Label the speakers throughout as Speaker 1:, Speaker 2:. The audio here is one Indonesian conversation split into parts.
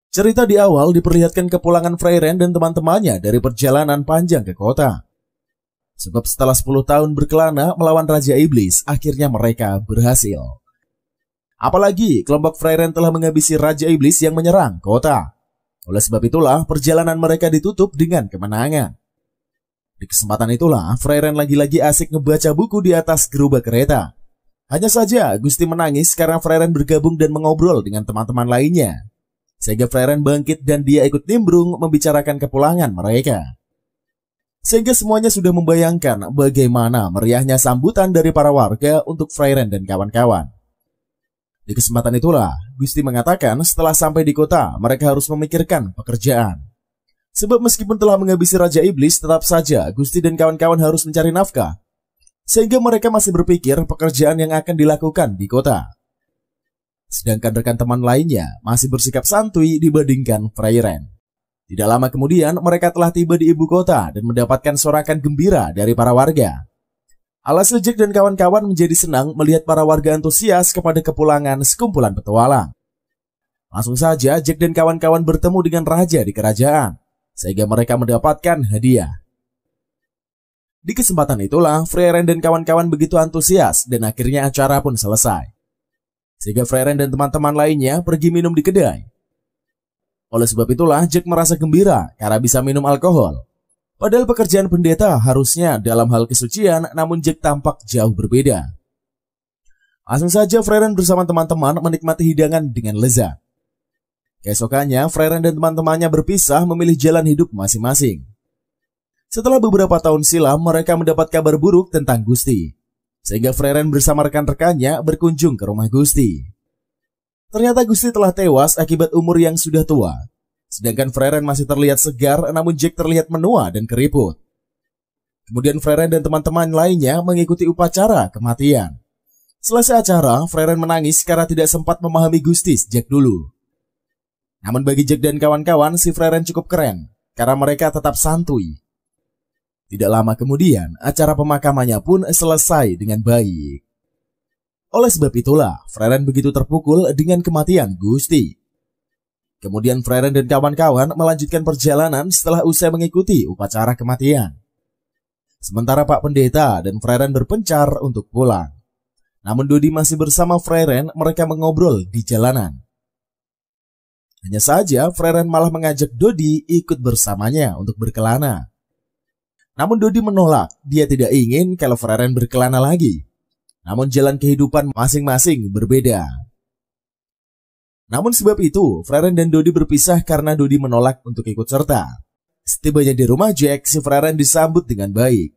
Speaker 1: Cerita di awal diperlihatkan kepulangan Freyren dan teman-temannya dari perjalanan panjang ke kota. Sebab setelah 10 tahun berkelana melawan Raja Iblis, akhirnya mereka berhasil. Apalagi kelompok Freyren telah menghabisi Raja Iblis yang menyerang kota. Oleh sebab itulah perjalanan mereka ditutup dengan kemenangan. Di kesempatan itulah Freyren lagi-lagi asik ngebaca buku di atas gerobak kereta. Hanya saja Gusti menangis karena Freyren bergabung dan mengobrol dengan teman-teman lainnya. Sehingga Freyren bangkit dan dia ikut nimbrung membicarakan kepulangan mereka. Sehingga semuanya sudah membayangkan bagaimana meriahnya sambutan dari para warga untuk Freyren dan kawan-kawan. Di kesempatan itulah Gusti mengatakan setelah sampai di kota mereka harus memikirkan pekerjaan. Sebab meskipun telah menghabisi Raja Iblis, tetap saja Gusti dan kawan-kawan harus mencari nafkah. Sehingga mereka masih berpikir pekerjaan yang akan dilakukan di kota. Sedangkan rekan teman lainnya masih bersikap santuy dibandingkan Freyren. Tidak lama kemudian mereka telah tiba di ibu kota dan mendapatkan sorakan gembira dari para warga. Alhasil Jack dan kawan-kawan menjadi senang melihat para warga antusias kepada kepulangan sekumpulan petualang. Langsung saja Jack dan kawan-kawan bertemu dengan raja di kerajaan, sehingga mereka mendapatkan hadiah. Di kesempatan itulah Freyren dan kawan-kawan begitu antusias dan akhirnya acara pun selesai. Sehingga Freyren dan teman-teman lainnya pergi minum di kedai. Oleh sebab itulah Jack merasa gembira karena bisa minum alkohol. Padahal pekerjaan pendeta harusnya dalam hal kesucian, namun Jack tampak jauh berbeda. Langsung saja Freyren bersama teman-teman menikmati hidangan dengan lezat. Keesokannya Freyren dan teman-temannya berpisah memilih jalan hidup masing-masing. Setelah beberapa tahun silam mereka mendapat kabar buruk tentang Gusti. Sehingga Freyren bersama rekan-rekannya berkunjung ke rumah Gusti. Ternyata Gusti telah tewas akibat umur yang sudah tua. Sedangkan Freyren masih terlihat segar, namun Jack terlihat menua dan keriput. Kemudian Freyren dan teman-teman lainnya mengikuti upacara kematian. Selesai acara, Freyren menangis karena tidak sempat memahami Gusti sejak dulu. Namun bagi Jack dan kawan-kawan, si Freyren cukup keren karena mereka tetap santuy. Tidak lama kemudian, acara pemakamannya pun selesai dengan baik. Oleh sebab itulah, Freyren begitu terpukul dengan kematian Gusti. Kemudian Freyren dan kawan-kawan melanjutkan perjalanan setelah usai mengikuti upacara kematian. Sementara Pak Pendeta dan Freyren berpencar untuk pulang. Namun Dodi masih bersama Freyren, mereka mengobrol di jalanan. Hanya saja Freyren malah mengajak Dodi ikut bersamanya untuk berkelana. Namun Dodi menolak, dia tidak ingin kalau Freyren berkelana lagi. Namun jalan kehidupan masing-masing berbeda. Namun sebab itu, Freyren dan Dodi berpisah karena Dodi menolak untuk ikut serta. Setibanya di rumah Jack, si Freyren disambut dengan baik.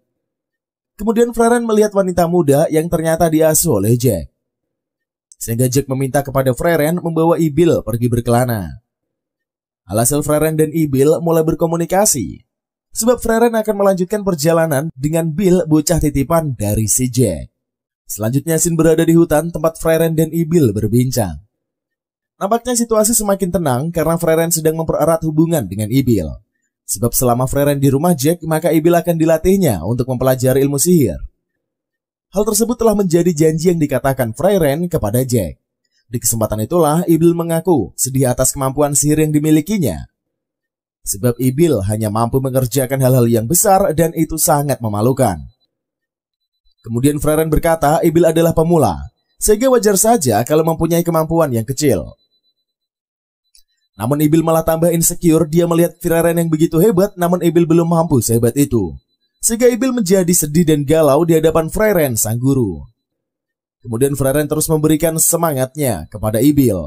Speaker 1: Kemudian Freyren melihat wanita muda yang ternyata diasuh oleh Jack. Sehingga Jack meminta kepada Freyren membawa Ibil pergi berkelana. Alhasil Freyren dan Ibil mulai berkomunikasi. Sebab Freyren akan melanjutkan perjalanan dengan Bill, bocah titipan dari si Jack. Selanjutnya Sin berada di hutan tempat Freyren dan Ibil berbincang. Nampaknya situasi semakin tenang karena Freyren sedang mempererat hubungan dengan Ibil. Sebab selama Freyren di rumah Jack, maka Ibil akan dilatihnya untuk mempelajari ilmu sihir. Hal tersebut telah menjadi janji yang dikatakan Freyren kepada Jack. Di kesempatan itulah Ibil mengaku sedih atas kemampuan sihir yang dimilikinya. Sebab Ibil hanya mampu mengerjakan hal-hal yang besar dan itu sangat memalukan. Kemudian Freyren berkata Ibil adalah pemula, sehingga wajar saja kalau mempunyai kemampuan yang kecil. Namun Ibil malah tambah insecure, dia melihat Freyren yang begitu hebat, namun Ibil belum mampu sehebat itu. Sehingga Ibil menjadi sedih dan galau di hadapan Freyren sang guru. Kemudian Freyren terus memberikan semangatnya kepada Ibil.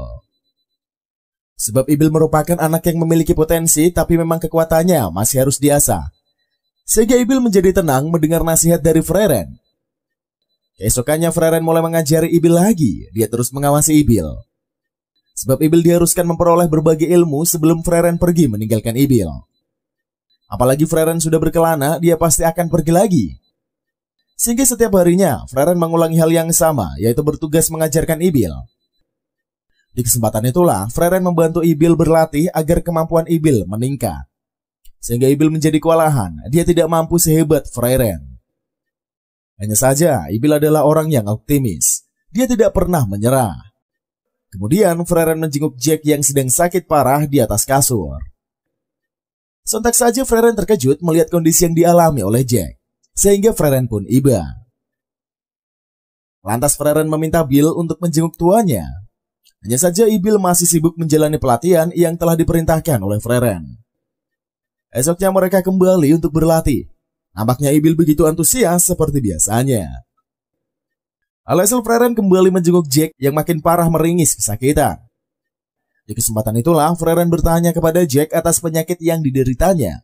Speaker 1: Sebab Ibil merupakan anak yang memiliki potensi, tapi memang kekuatannya masih harus diasah. Sehingga Ibil menjadi tenang mendengar nasihat dari Freyren. Keesokannya Freyren mulai mengajari Ibil lagi, dia terus mengawasi Ibil. Sebab Ibil diharuskan memperoleh berbagai ilmu sebelum Freyren pergi meninggalkan Ibil. Apalagi Freyren sudah berkelana, dia pasti akan pergi lagi. Sehingga setiap harinya Freyren mengulangi hal yang sama, yaitu bertugas mengajarkan Ibil. Di kesempatan itulah Freyren membantu Ibil berlatih agar kemampuan Ibil meningkat. Sehingga Ibil menjadi kewalahan, dia tidak mampu sehebat Freyren. Hanya saja Ibil adalah orang yang optimis, dia tidak pernah menyerah. Kemudian Freren menjenguk Jack yang sedang sakit parah di atas kasur. Sontak saja Freren terkejut melihat kondisi yang dialami oleh Jack, sehingga Freren pun iba. Lantas Freren meminta Bill untuk menjenguk tuanya. Hanya saja Bill masih sibuk menjalani pelatihan yang telah diperintahkan oleh Freren. Esoknya mereka kembali untuk berlatih. Nampaknya Bill begitu antusias seperti biasanya. Alhasil Freren kembali menjenguk Jack yang makin parah meringis kesakitan. Di kesempatan itulah Freren bertanya kepada Jack atas penyakit yang dideritanya.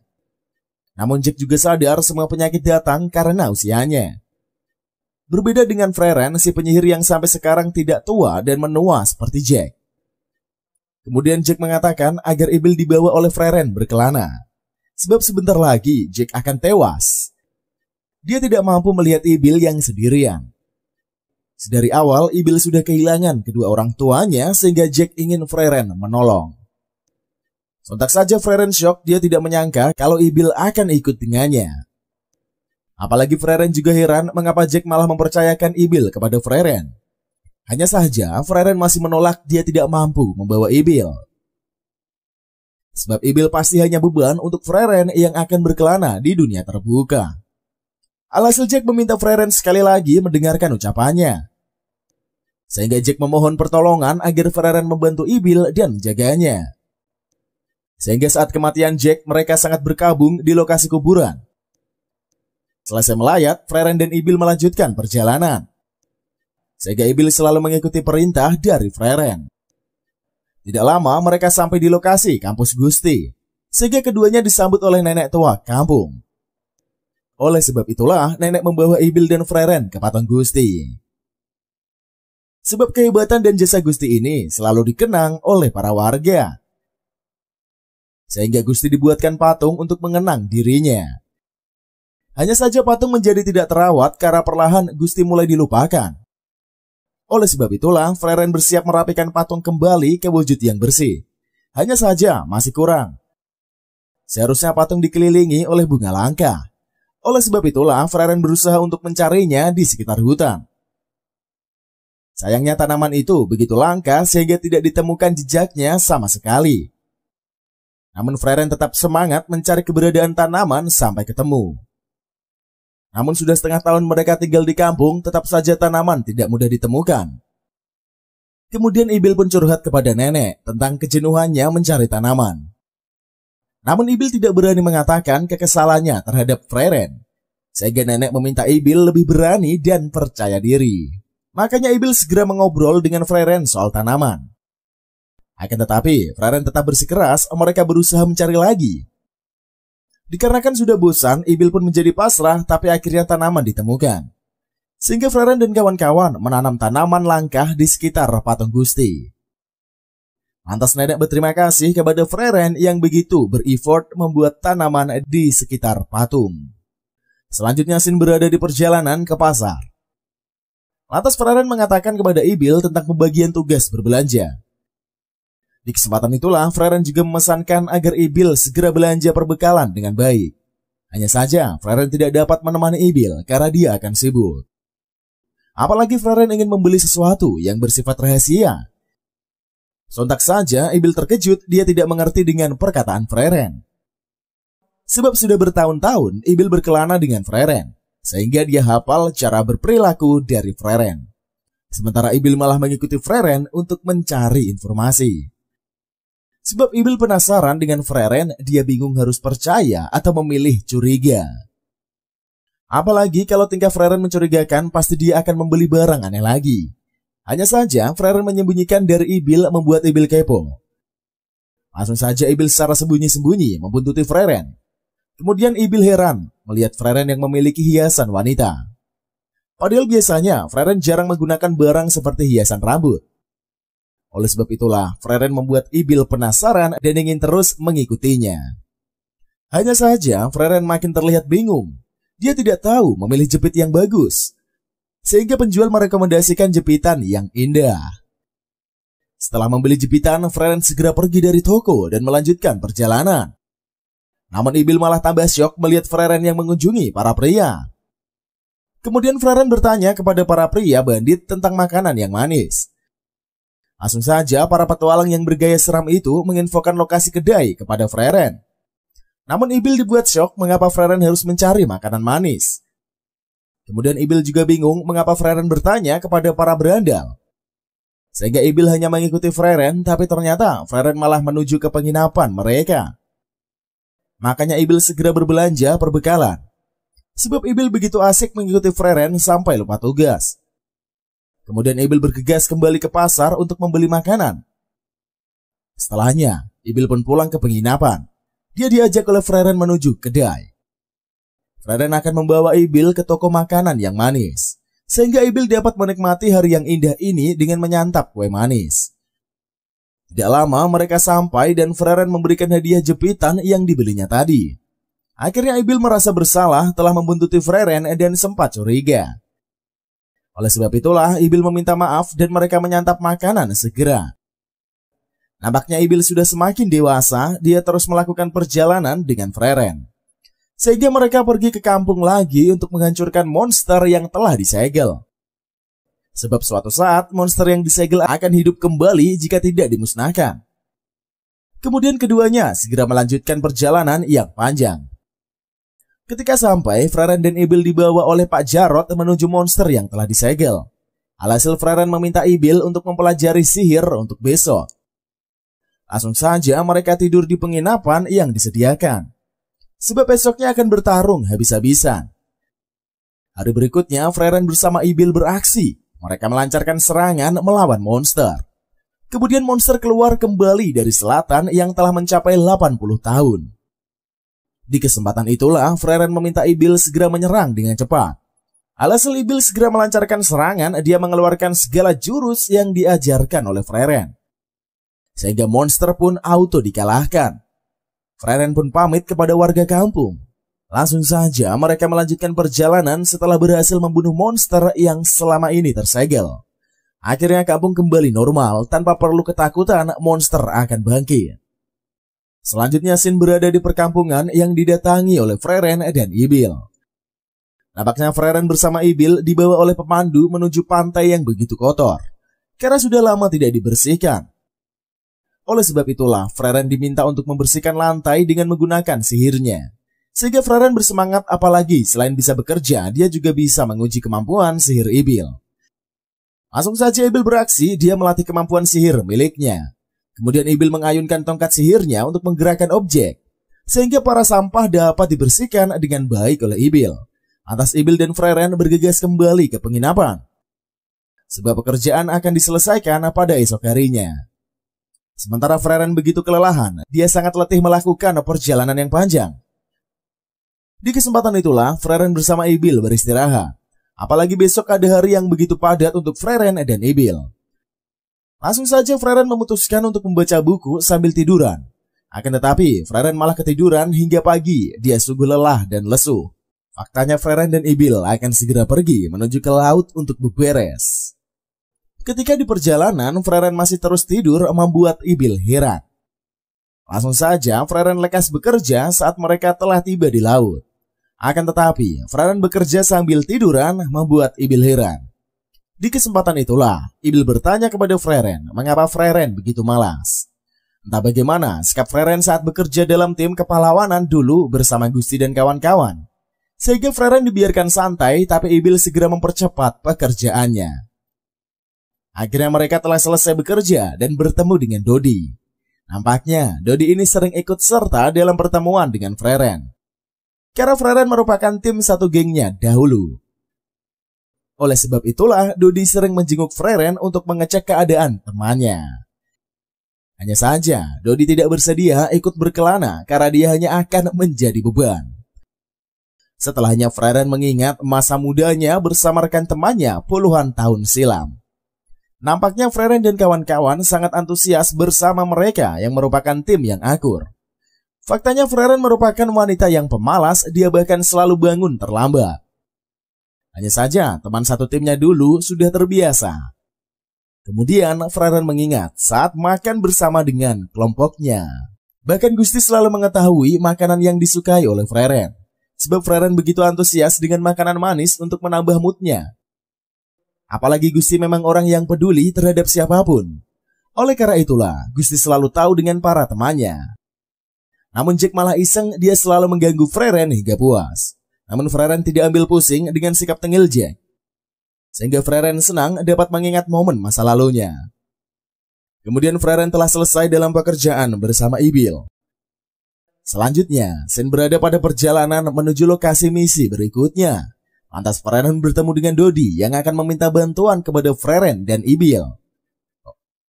Speaker 1: Namun Jack juga sadar semua penyakit datang karena usianya. Berbeda dengan Freren, si penyihir yang sampai sekarang tidak tua dan menua seperti Jack. Kemudian Jack mengatakan agar Bill dibawa oleh Freren berkelana. Sebab sebentar lagi Jack akan tewas. Dia tidak mampu melihat Bill yang sendirian. Sedari awal, Bill sudah kehilangan kedua orang tuanya sehingga Jack ingin Freren menolong. Sontak saja Freren shock, dia tidak menyangka kalau Bill akan ikut dengannya. Apalagi Freren juga heran mengapa Jack malah mempercayakan Bill kepada Freren. Hanya saja Freren masih menolak, dia tidak mampu membawa Bill. Sebab Bill pasti hanya beban untuk Freren yang akan berkelana di dunia terbuka. Alhasil Jack meminta Freren sekali lagi mendengarkan ucapannya. Sehingga Jack memohon pertolongan agar Freren membantu Bill dan menjaganya. Sehingga saat kematian Jack, mereka sangat berkabung di lokasi kuburan. Selesai melayat, Freren dan Bill melanjutkan perjalanan. Sehingga Bill selalu mengikuti perintah dari Freren. Tidak lama mereka sampai di lokasi kampus Gusti. Sehingga keduanya disambut oleh nenek tua kampung. Oleh sebab itulah nenek membawa Bill dan Freren ke patung Gusti. Sebab kehebatan dan jasa Gusti ini selalu dikenang oleh para warga. Sehingga Gusti dibuatkan patung untuk mengenang dirinya. Hanya saja patung menjadi tidak terawat karena perlahan Gusti mulai dilupakan. Oleh sebab itulah Freren bersiap merapikan patung kembali ke wujud yang bersih. Hanya saja masih kurang. Seharusnya patung dikelilingi oleh bunga langka. Oleh sebab itulah Freren berusaha untuk mencarinya di sekitar hutan. Sayangnya tanaman itu begitu langka sehingga tidak ditemukan jejaknya sama sekali. Namun Freren tetap semangat mencari keberadaan tanaman sampai ketemu. Namun sudah setengah tahun mereka tinggal di kampung, tetap saja tanaman tidak mudah ditemukan. Kemudian Bill pun curhat kepada nenek tentang kejenuhannya mencari tanaman. Namun Bill tidak berani mengatakan kekesalannya terhadap Freren. Sehingga nenek meminta Bill lebih berani dan percaya diri. Makanya Bill segera mengobrol dengan Freren soal tanaman. Akan tetapi, Freren tetap bersikeras, mereka berusaha mencari lagi. Dikarenakan sudah bosan, Bill pun menjadi pasrah, tapi akhirnya tanaman ditemukan. Sehingga Freren dan kawan-kawan menanam tanaman langka di sekitar patung Gusti. Lantas nenek berterima kasih kepada Freren yang begitu bereffort membuat tanaman di sekitar patung. Selanjutnya Sin berada di perjalanan ke pasar. Lantas Freren mengatakan kepada Bill tentang pembagian tugas berbelanja. Di kesempatan itulah Freren juga memesankan agar Bill segera belanja perbekalan dengan baik. Hanya saja Freren tidak dapat menemani Bill karena dia akan sibuk. Apalagi Freren ingin membeli sesuatu yang bersifat rahasia. Sontak saja Bill terkejut, dia tidak mengerti dengan perkataan Freren. Sebab sudah bertahun-tahun Bill berkelana dengan Freren. Sehingga dia hafal cara berperilaku dari Freren. Sementara Bill malah mengikuti Freren untuk mencari informasi. Sebab Bill penasaran dengan Freren, dia bingung harus percaya atau memilih curiga. Apalagi kalau tingkah Freren mencurigakan, pasti dia akan membeli barang aneh lagi. Hanya saja Freren menyembunyikan dari Bill membuat Bill kepo. Langsung saja Bill secara sembunyi-sembunyi membuntuti Freren. Kemudian Bill heran melihat Freren yang memiliki hiasan wanita. Padahal biasanya Freren jarang menggunakan barang seperti hiasan rambut. Oleh sebab itulah Freren membuat Bill penasaran dan ingin terus mengikutinya. Hanya saja Freren makin terlihat bingung. Dia tidak tahu memilih jepit yang bagus. Sehingga penjual merekomendasikan jepitan yang indah. Setelah membeli jepitan, Freren segera pergi dari toko dan melanjutkan perjalanan. Namun Bill malah tambah syok melihat Freren yang mengunjungi para pria. Kemudian Freren bertanya kepada para pria bandit tentang makanan yang manis. Langsung saja para petualang yang bergaya seram itu menginfokan lokasi kedai kepada Freren. Namun Ibil dibuat syok mengapa Freren harus mencari makanan manis. Kemudian Ibil juga bingung mengapa Freren bertanya kepada para berandal. Sehingga Ibil hanya mengikuti Freren, tapi ternyata Freren malah menuju ke penginapan mereka. Makanya Ibil segera berbelanja perbekalan. Sebab Ibil begitu asik mengikuti Freren sampai lupa tugas. Kemudian Ibil bergegas kembali ke pasar untuk membeli makanan. Setelahnya, Ibil pun pulang ke penginapan. Dia diajak oleh Freren menuju kedai. Freren akan membawa Ibil ke toko makanan yang manis, sehingga Ibil dapat menikmati hari yang indah ini dengan menyantap kue manis. Tidak lama mereka sampai dan Freren memberikan hadiah jepitan yang dibelinya tadi. Akhirnya Ibil merasa bersalah telah membuntuti Freren dan sempat curiga. Oleh sebab itulah Ibil meminta maaf dan mereka menyantap makanan segera. Nampaknya Ibil sudah semakin dewasa, dia terus melakukan perjalanan dengan Freren. Sehingga mereka pergi ke kampung lagi untuk menghancurkan monster yang telah disegel. Sebab suatu saat monster yang disegel akan hidup kembali jika tidak dimusnahkan. Kemudian keduanya segera melanjutkan perjalanan yang panjang. Ketika sampai, Freren dan Ibil dibawa oleh Pak Jarot menuju monster yang telah disegel. Alhasil Freren meminta Ibil untuk mempelajari sihir untuk besok. Langsung saja mereka tidur di penginapan yang disediakan. Sebab besoknya akan bertarung habis-habisan. Hari berikutnya, Freren bersama Ibil beraksi. Mereka melancarkan serangan melawan monster. Kemudian monster keluar kembali dari selatan yang telah mencapai 80 tahun. Di kesempatan itulah Freren meminta Ibil segera menyerang dengan cepat. Alhasil Ibil segera melancarkan serangan, dia mengeluarkan segala jurus yang diajarkan oleh Freren. Sehingga monster pun auto dikalahkan. Freren pun pamit kepada warga kampung. Langsung saja mereka melanjutkan perjalanan setelah berhasil membunuh monster yang selama ini tersegel. Akhirnya kampung kembali normal tanpa perlu ketakutan monster akan bangkit. Selanjutnya Sin berada di perkampungan yang didatangi oleh Freren dan Ibil. Nampaknya Freren bersama Ibil dibawa oleh pemandu menuju pantai yang begitu kotor, karena sudah lama tidak dibersihkan. Oleh sebab itulah Freren diminta untuk membersihkan lantai dengan menggunakan sihirnya. Sehingga Freren bersemangat, apalagi selain bisa bekerja, dia juga bisa menguji kemampuan sihir Ibil. Langsung saja Ibil beraksi, dia melatih kemampuan sihir miliknya. Kemudian Ibil mengayunkan tongkat sihirnya untuk menggerakkan objek, sehingga para sampah dapat dibersihkan dengan baik oleh Ibil. Lantas Ibil dan Freren bergegas kembali ke penginapan. Sebab pekerjaan akan diselesaikan pada esok harinya. Sementara Freren begitu kelelahan, dia sangat letih melakukan perjalanan yang panjang. Di kesempatan itulah Freren bersama Ibil beristirahat. Apalagi besok ada hari yang begitu padat untuk Freren dan Ibil. Langsung saja Freren memutuskan untuk membaca buku sambil tiduran. Akan tetapi Freren malah ketiduran hingga pagi, dia sungguh lelah dan lesu. Faktanya Freren dan Ibil akan segera pergi menuju ke laut untuk beberes. Ketika di perjalanan, Freren masih terus tidur membuat Ibil heran. Langsung saja Freren lekas bekerja saat mereka telah tiba di laut. Akan tetapi Freren bekerja sambil tiduran membuat Ibil heran. Di kesempatan itulah Ibil bertanya kepada Freren mengapa Freren begitu malas. Entah bagaimana sikap Freren saat bekerja dalam tim kepahlawanan dulu bersama Gusti dan kawan-kawan, sehingga Freren dibiarkan santai, tapi Ibil segera mempercepat pekerjaannya. Akhirnya mereka telah selesai bekerja dan bertemu dengan Dodi. Nampaknya Dodi ini sering ikut serta dalam pertemuan dengan Freren, karena Freren merupakan tim satu gengnya dahulu. Oleh sebab itulah Dodi sering menjenguk Freren untuk mengecek keadaan temannya. Hanya saja Dodi tidak bersedia ikut berkelana karena dia hanya akan menjadi beban. Setelahnya Freren mengingat masa mudanya bersama rekan temannya puluhan tahun silam. Nampaknya Freren dan kawan-kawan sangat antusias bersama mereka yang merupakan tim yang akur. Faktanya Freren merupakan wanita yang pemalas, dia bahkan selalu bangun terlambat. Hanya saja teman satu timnya dulu sudah terbiasa. Kemudian Freren mengingat saat makan bersama dengan kelompoknya. Bahkan Gusti selalu mengetahui makanan yang disukai oleh Freren. Sebab Freren begitu antusias dengan makanan manis untuk menambah moodnya. Apalagi Gusti memang orang yang peduli terhadap siapapun. Oleh karena itulah, Gusti selalu tahu dengan para temannya. Namun Jack malah iseng, dia selalu mengganggu Freren hingga puas. Namun Freren tidak ambil pusing dengan sikap tengil Jack. Sehingga Freren senang dapat mengingat momen masa lalunya. Kemudian Freren telah selesai dalam pekerjaan bersama Ibil. Selanjutnya, Sen berada pada perjalanan menuju lokasi misi berikutnya. Lantas Freren bertemu dengan Dodi yang akan meminta bantuan kepada Freren dan Ibil.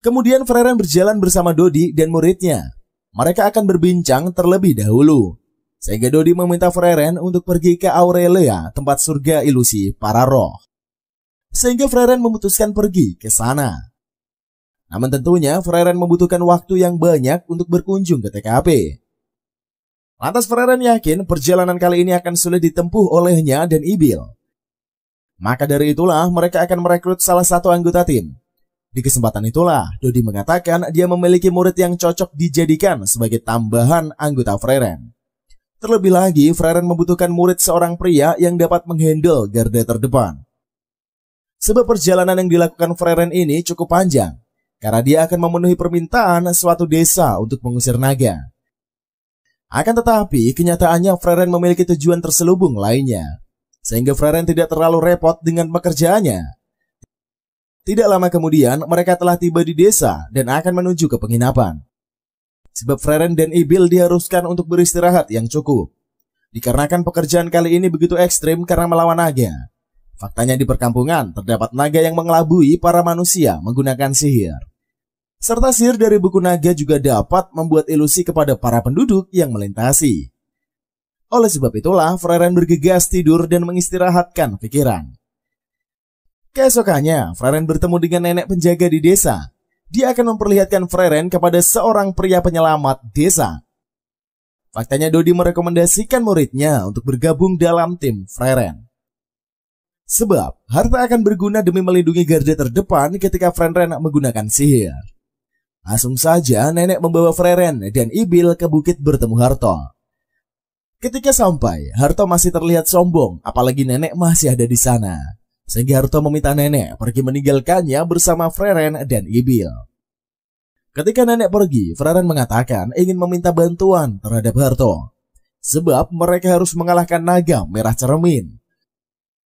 Speaker 1: Kemudian Freren berjalan bersama Dodi dan muridnya. Mereka akan berbincang terlebih dahulu. Sehingga Dodi meminta Freren untuk pergi ke Aurelia, tempat surga ilusi para roh. Sehingga Freren memutuskan pergi ke sana. Namun tentunya Freren membutuhkan waktu yang banyak untuk berkunjung ke TKP. Lantas Freren yakin perjalanan kali ini akan sulit ditempuh olehnya dan Ibil. Maka dari itulah mereka akan merekrut salah satu anggota tim. Di kesempatan itulah Dodi mengatakan dia memiliki murid yang cocok dijadikan sebagai tambahan anggota Freren. Terlebih lagi Freren membutuhkan murid seorang pria yang dapat menghandle garda terdepan. Sebab perjalanan yang dilakukan Freren ini cukup panjang. Karena dia akan memenuhi permintaan suatu desa untuk mengusir naga. Akan tetapi, kenyataannya Freren memiliki tujuan terselubung lainnya. Sehingga Freren tidak terlalu repot dengan pekerjaannya. Tidak lama kemudian, mereka telah tiba di desa dan akan menuju ke penginapan. Sebab Freren dan Ibil diharuskan untuk beristirahat yang cukup. Dikarenakan pekerjaan kali ini begitu ekstrim karena melawan naga. Faktanya di perkampungan terdapat naga yang mengelabui para manusia menggunakan sihir. Serta sihir dari buku naga juga dapat membuat ilusi kepada para penduduk yang melintasi. Oleh sebab itulah, Freren bergegas tidur dan mengistirahatkan pikiran. Keesokannya, Freren bertemu dengan nenek penjaga di desa. Dia akan memperlihatkan Freren kepada seorang pria penyelamat desa. Faktanya Dodi merekomendasikan muridnya untuk bergabung dalam tim Freren. Sebab, harta akan berguna demi melindungi garda terdepan ketika Freren menggunakan sihir. Langsung saja nenek membawa Freren dan Ibil ke bukit bertemu Harto. Ketika sampai, Harto masih terlihat sombong, apalagi nenek masih ada di sana. Sehingga Harto meminta nenek pergi meninggalkannya bersama Freren dan Ibil. Ketika nenek pergi, Freren mengatakan ingin meminta bantuan terhadap Harto. Sebab mereka harus mengalahkan naga merah cermin.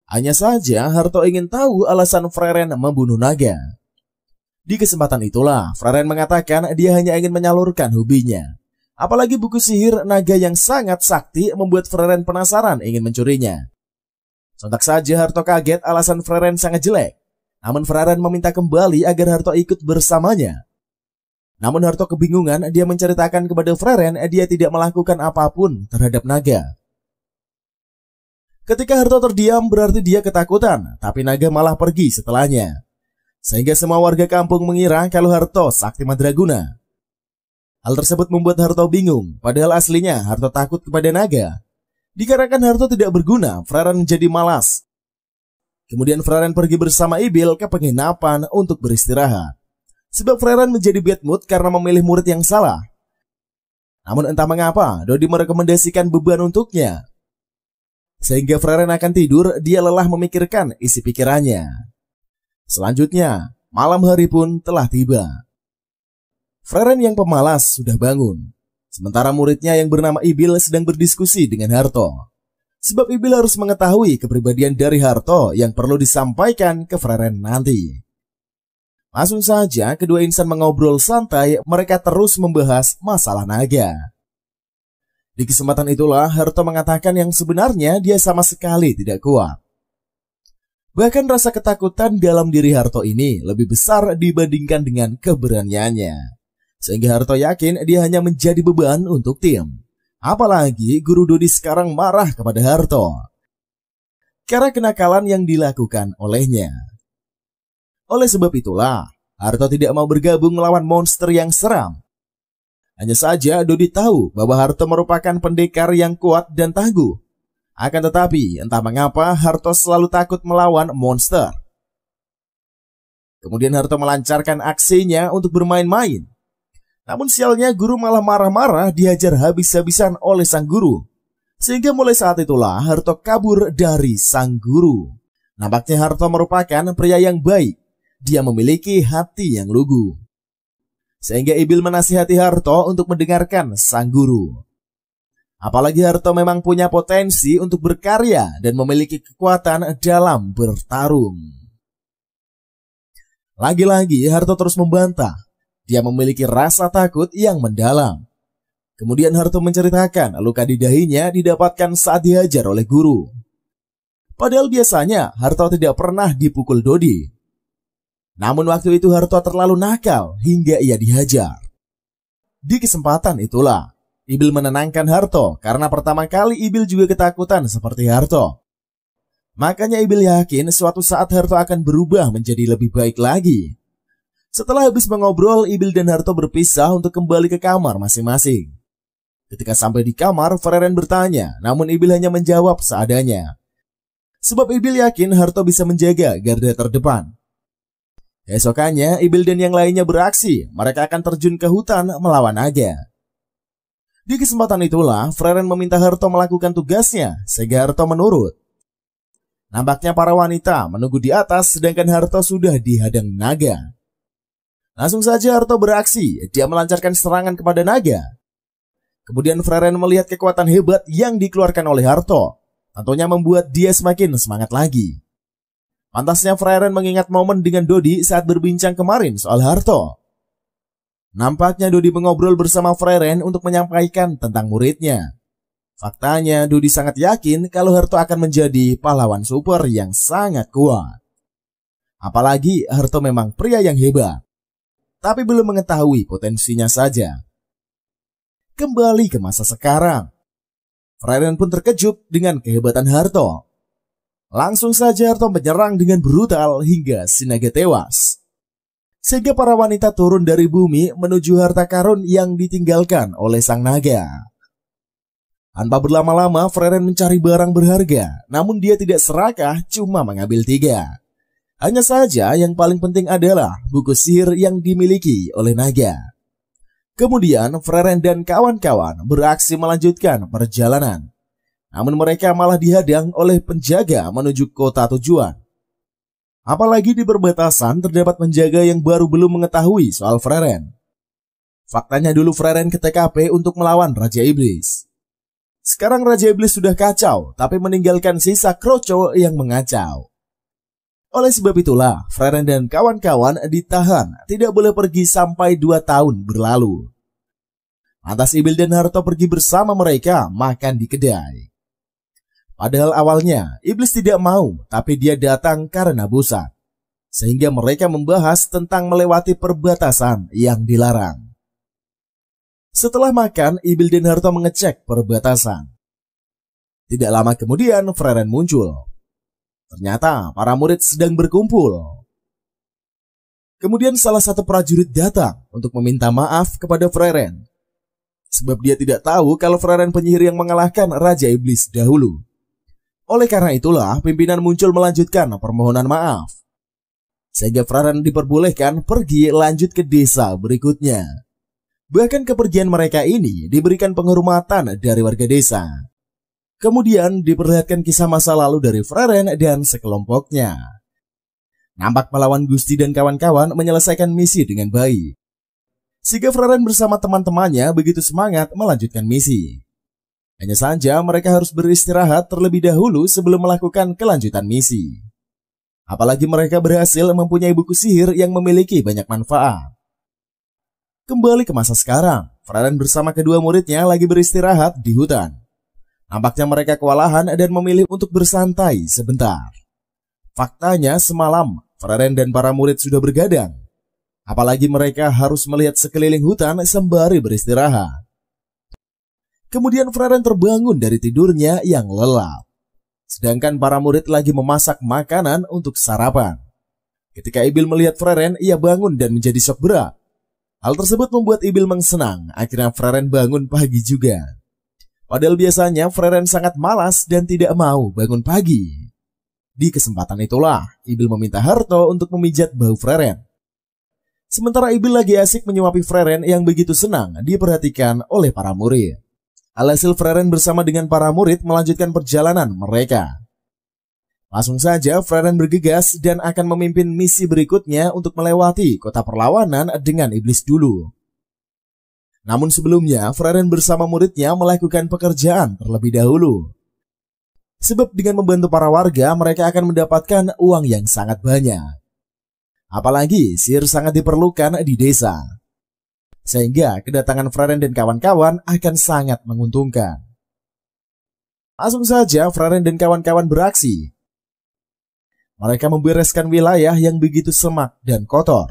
Speaker 1: Hanya saja Harto ingin tahu alasan Freren membunuh naga. Di kesempatan itulah, Freren mengatakan dia hanya ingin menyalurkan hobinya. Apalagi buku sihir naga yang sangat sakti membuat Freren penasaran ingin mencurinya. Sontak saja Harto kaget alasan Freren sangat jelek. Namun Freren meminta kembali agar Harto ikut bersamanya. Namun Harto kebingungan, dia menceritakan kepada Freren dia tidak melakukan apapun terhadap naga. Ketika Harto terdiam berarti dia ketakutan, tapi naga malah pergi setelahnya. Sehingga semua warga kampung mengira kalau Harto sakti madraguna. Hal tersebut membuat Harto bingung, padahal aslinya Harto takut kepada naga. Dikarenakan Harto tidak berguna, Freren menjadi malas. Kemudian Freren pergi bersama Ibil ke penginapan untuk beristirahat. Sebab Freren menjadi bad mood karena memilih murid yang salah. Namun entah mengapa, Dodi merekomendasikan beban untuknya. Sehingga Freren akan tidur, dia lelah memikirkan isi pikirannya. Selanjutnya, malam hari pun telah tiba. Freren yang pemalas sudah bangun. Sementara muridnya yang bernama Ibil sedang berdiskusi dengan Harto. Sebab Ibil harus mengetahui kepribadian dari Harto yang perlu disampaikan ke Freren nanti. Langsung saja kedua insan mengobrol santai, mereka terus membahas masalah naga. Di kesempatan itulah Harto mengatakan yang sebenarnya dia sama sekali tidak kuat. Bahkan rasa ketakutan dalam diri Harto ini lebih besar dibandingkan dengan keberaniannya. Sehingga Harto yakin dia hanya menjadi beban untuk tim. Apalagi Guru Dodi sekarang marah kepada Harto karena kenakalan yang dilakukan olehnya. Oleh sebab itulah, Harto tidak mau bergabung melawan monster yang seram. Hanya saja Dodi tahu bahwa Harto merupakan pendekar yang kuat dan tangguh. Akan tetapi, entah mengapa Harto selalu takut melawan monster. Kemudian Harto melancarkan aksinya untuk bermain-main. Namun sialnya guru malah marah-marah dihajar habis-habisan oleh sang guru. Sehingga mulai saat itulah Harto kabur dari sang guru. Nampaknya Harto merupakan pria yang baik. Dia memiliki hati yang lugu. sehingga Ibil menasihati Harto untuk mendengarkan sang guru. Apalagi Harto memang punya potensi untuk berkarya dan memiliki kekuatan dalam bertarung. Lagi-lagi Harto terus membantah. Dia memiliki rasa takut yang mendalam. Kemudian Harto menceritakan luka di dahinya didapatkan saat dihajar oleh guru. Padahal biasanya Harto tidak pernah dipukul Dodi. Namun waktu itu Harto terlalu nakal hingga ia dihajar. Di kesempatan itulah Ibil menenangkan Harto karena pertama kali Ibil juga ketakutan seperti Harto. Makanya Ibil yakin suatu saat Harto akan berubah menjadi lebih baik lagi. Setelah habis mengobrol, Ibil dan Harto berpisah untuk kembali ke kamar masing-masing. Ketika sampai di kamar, Freren bertanya, namun Ibil hanya menjawab seadanya. Sebab Ibil yakin Harto bisa menjaga garda terdepan. Esokannya, Ibil dan yang lainnya beraksi. Mereka akan terjun ke hutan melawan naga. Di kesempatan itulah, Freren meminta Harto melakukan tugasnya, sehingga Harto menurut. Nampaknya para wanita menunggu di atas, sedangkan Harto sudah dihadang naga. Langsung saja Harto beraksi, dia melancarkan serangan kepada naga. Kemudian Freren melihat kekuatan hebat yang dikeluarkan oleh Harto. Tentunya membuat dia semakin semangat lagi. Pantasnya Freren mengingat momen dengan Dodi saat berbincang kemarin soal Harto. Nampaknya Dodi mengobrol bersama Freren untuk menyampaikan tentang muridnya. Faktanya Dodi sangat yakin kalau Harto akan menjadi pahlawan super yang sangat kuat. Apalagi Harto memang pria yang hebat. Tapi belum mengetahui potensinya saja. Kembali ke masa sekarang. Freren pun terkejut dengan kehebatan Harto. Langsung saja Harto menyerang dengan brutal hingga si naga tewas. Sehingga para wanita turun dari bumi menuju harta karun yang ditinggalkan oleh sang naga. Tanpa berlama-lama Freren mencari barang berharga, namun dia tidak serakah cuma mengambil 3. Hanya saja yang paling penting adalah buku sihir yang dimiliki oleh naga. Kemudian Freren dan kawan-kawan beraksi melanjutkan perjalanan. Namun mereka malah dihadang oleh penjaga menuju kota tujuan. Apalagi di perbatasan terdapat penjaga yang baru belum mengetahui soal Freren. Faktanya dulu Freren ke TKP untuk melawan Raja Iblis. Sekarang Raja Iblis sudah kacau, tapi meninggalkan sisa Kroco yang mengacau. Oleh sebab itulah, Freren dan kawan-kawan ditahan, tidak boleh pergi sampai 2 tahun berlalu. Lantas Ibil dan Harto pergi bersama mereka makan di kedai. Padahal awalnya Iblis tidak mau, tapi dia datang karena bosan. Sehingga mereka membahas tentang melewati perbatasan yang dilarang. Setelah makan, Ibil dan Harto mengecek perbatasan. Tidak lama kemudian Freren muncul. Ternyata para murid sedang berkumpul. Kemudian salah satu prajurit datang untuk meminta maaf kepada Freren. Sebab dia tidak tahu kalau Freren penyihir yang mengalahkan Raja Iblis dahulu. Oleh karena itulah pimpinan muncul melanjutkan permohonan maaf. Sehingga Freren diperbolehkan pergi lanjut ke desa berikutnya. Bahkan kepergian mereka ini diberikan penghormatan dari warga desa. Kemudian diperlihatkan kisah masa lalu dari Freren dan sekelompoknya. Nampak pahlawan Gusti dan kawan-kawan menyelesaikan misi dengan baik. Sehingga Freren bersama teman-temannya begitu semangat melanjutkan misi. Hanya saja mereka harus beristirahat terlebih dahulu sebelum melakukan kelanjutan misi. Apalagi mereka berhasil mempunyai buku sihir yang memiliki banyak manfaat. Kembali ke masa sekarang, Freren bersama kedua muridnya lagi beristirahat di hutan. Nampaknya mereka kewalahan dan memilih untuk bersantai sebentar. Faktanya semalam, Freren dan para murid sudah bergadang. Apalagi mereka harus melihat sekeliling hutan sembari beristirahat. Kemudian Freren terbangun dari tidurnya yang lelap. Sedangkan para murid lagi memasak makanan untuk sarapan. Ketika Ibil melihat Freren, ia bangun dan menjadi syok berat. Hal tersebut membuat Ibil mensenang. Akhirnya Freren bangun pagi juga. Padahal biasanya Freren sangat malas dan tidak mau bangun pagi. Di kesempatan itulah, Ibil meminta Harto untuk memijat bahu Freren. Sementara Ibil lagi asik menyuapi Freren yang begitu senang diperhatikan oleh para murid. Alhasil Freren bersama dengan para murid melanjutkan perjalanan mereka. Langsung saja Freren bergegas dan akan memimpin misi berikutnya untuk melewati kota perlawanan dengan iblis dulu. Namun sebelumnya Freren bersama muridnya melakukan pekerjaan terlebih dahulu. Sebab dengan membantu para warga mereka akan mendapatkan uang yang sangat banyak. Apalagi sihir sangat diperlukan di desa. Sehingga kedatangan Freren dan kawan-kawan akan sangat menguntungkan. Langsung saja Freren dan kawan-kawan beraksi. Mereka membereskan wilayah yang begitu semak dan kotor.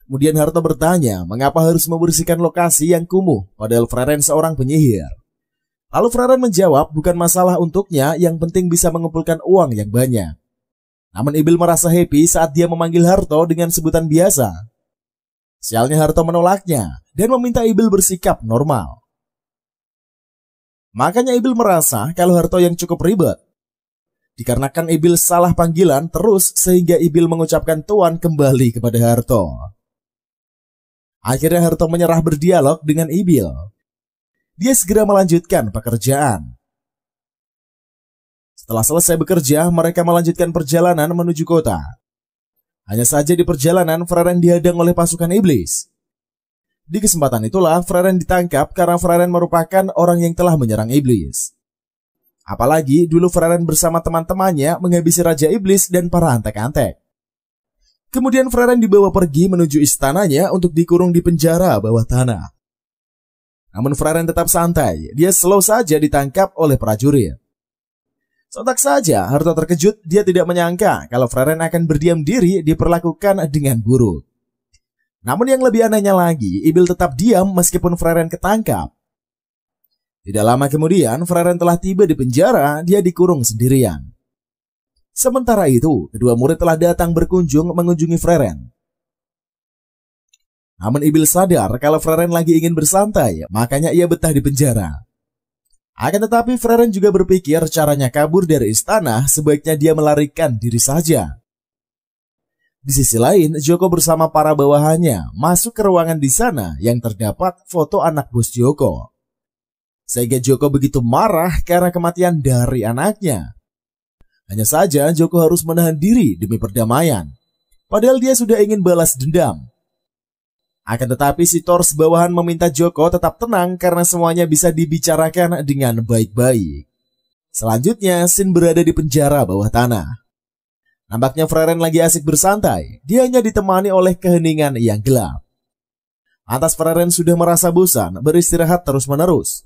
Speaker 1: Kemudian Harto bertanya mengapa harus membersihkan lokasi yang kumuh padahal Freren seorang penyihir. Lalu Freren menjawab bukan masalah untuknya, yang penting bisa mengumpulkan uang yang banyak. Namun Ibil merasa happy saat dia memanggil Harto dengan sebutan biasa. Sialnya Harto menolaknya dan meminta Ibil bersikap normal. Makanya Ibil merasa kalau Harto yang cukup ribet. Dikarenakan Ibil salah panggilan terus sehingga Ibil mengucapkan tuan kembali kepada Harto. Akhirnya Harto menyerah berdialog dengan Ibil. Dia segera melanjutkan pekerjaan. Setelah selesai bekerja, mereka melanjutkan perjalanan menuju kota. Hanya saja di perjalanan Freren dihadang oleh pasukan iblis. Di kesempatan itulah Freren ditangkap karena Freren merupakan orang yang telah menyerang iblis. Apalagi dulu Freren bersama teman-temannya menghabisi Raja Iblis dan para antek-antek. Kemudian Freren dibawa pergi menuju istananya untuk dikurung di penjara bawah tanah. Namun Freren tetap santai, dia slow saja ditangkap oleh prajurit. Sontak saja Harto terkejut, dia tidak menyangka kalau Freren akan berdiam diri diperlakukan dengan buruk. Namun yang lebih anehnya lagi, Ibil tetap diam meskipun Freren ketangkap. Tidak lama kemudian Freren telah tiba di penjara, dia dikurung sendirian. Sementara itu, kedua murid telah datang berkunjung mengunjungi Freren. Namun Ibil sadar kalau Freren lagi ingin bersantai, makanya ia betah di penjara. Akan tetapi Freren juga berpikir caranya kabur dari istana sebaiknya dia melarikan diri saja. Di sisi lain, Joko bersama para bawahannya masuk ke ruangan di sana yang terdapat foto anak bos Joko. Sehingga Joko begitu marah karena kematian dari anaknya. Hanya saja Joko harus menahan diri demi perdamaian. Padahal dia sudah ingin balas dendam. Akan tetapi si Thors bawahan meminta Joko tetap tenang karena semuanya bisa dibicarakan dengan baik-baik. Selanjutnya, Sin berada di penjara bawah tanah. Nampaknya Freren lagi asik bersantai, dia hanya ditemani oleh keheningan yang gelap. Lantas Freren sudah merasa bosan beristirahat terus-menerus.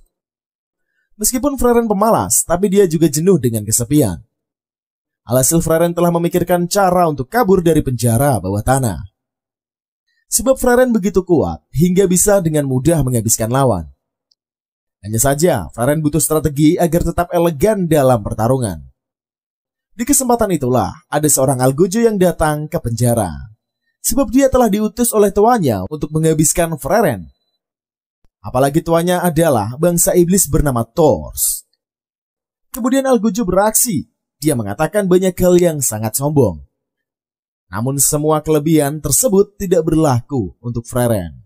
Speaker 1: Meskipun Freren pemalas, tapi dia juga jenuh dengan kesepian. Alhasil Freren telah memikirkan cara untuk kabur dari penjara bawah tanah. Sebab Freren begitu kuat hingga bisa dengan mudah menghabiskan lawan. Hanya saja Freren butuh strategi agar tetap elegan dalam pertarungan. Di kesempatan itulah ada seorang Algojo yang datang ke penjara. Sebab dia telah diutus oleh tuannya untuk menghabiskan Freren. Apalagi tuannya adalah bangsa iblis bernama Thors. Kemudian Algojo beraksi. Dia mengatakan banyak hal yang sangat sombong. Namun semua kelebihan tersebut tidak berlaku untuk Freren.